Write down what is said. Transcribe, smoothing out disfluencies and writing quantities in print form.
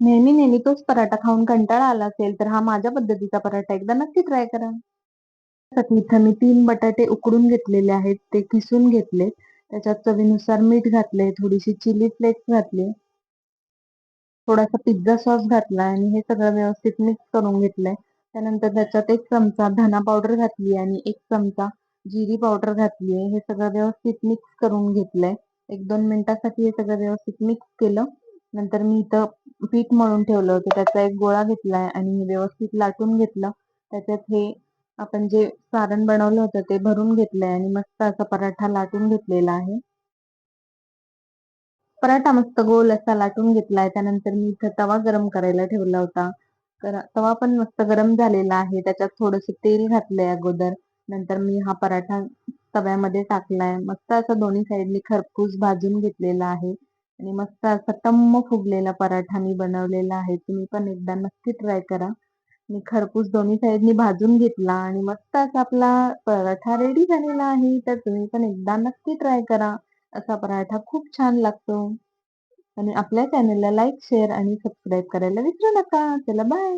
नेहमी नेहमी तोच पराठा खाऊन कंटाळा आला असेल, तर हा माझ्या पद्धतीचा पराठा एकदा नक्की ट्राय करा. त्यासाठी इथं मी 3 बटाटे उकडून घेतलेले आहेत. ते किसून घेतले. त्याच्यात चवीनुसार मीठ घातले, थोडीशी चिली फ्लेक्स घातले, थोडासा पिझ्झा सॉस घातला आणि हे सगळं व्यवस्थित मिक्स करून घेतलंय. त्यानंतर त्याच्यात 1 चमचा धना पावडर घातली आणि 1 चमचा जिरी पावडर घातली आहे. हे सगळं व्यवस्थित मिक्स करून घेतलंय. 1-2 मिनिटासाठी हे सगळं व्यवस्थित मिक्स केलं. नंतर मी इथं पीठ मळून ठेवलं होतं. त्याचा एक गोळा घेतलाय आणि हे व्यवस्थित लाटून घेतलं. त्याच्यात हे आपण जे सारण बनवलं होतं ते भरून घेतलंय आणि मस्त असा पराठा लाटून घेतलेला आहे. पराठा मस्त गोल असा लाटून घेतलाय. त्यानंतर मी इथं तवा गरम करायला ठेवला होता. तर तवा पण मस्त गरम झालेला आहे. त्याच्यात थोडंसं तेल घातलंय अगोदर. नंतर मी हा पराठा तव्यामध्ये टाकलाय. मस्त असा दोन्ही साइडनी खरपूस भाजून घेतलेला आहे आणि मस्त असा टम्म फुगलेला पराठा मी बनवलेला आहे. तुम्ही पण एकदा नक्की ट्राय करा. मी खरपूस दोन्ही साइडनी भाजून घेतला आणि मस्त असा आपला पराठा रेडी झालेला आहे. तर तुम्ही पण एकदा नक्की ट्राय करा. असा पराठा खूप छान लागतो. आणि आपल्या चॅनलला लाईक, शेअर आणि सबस्क्राईब करायला विसरू नका. चला बाय.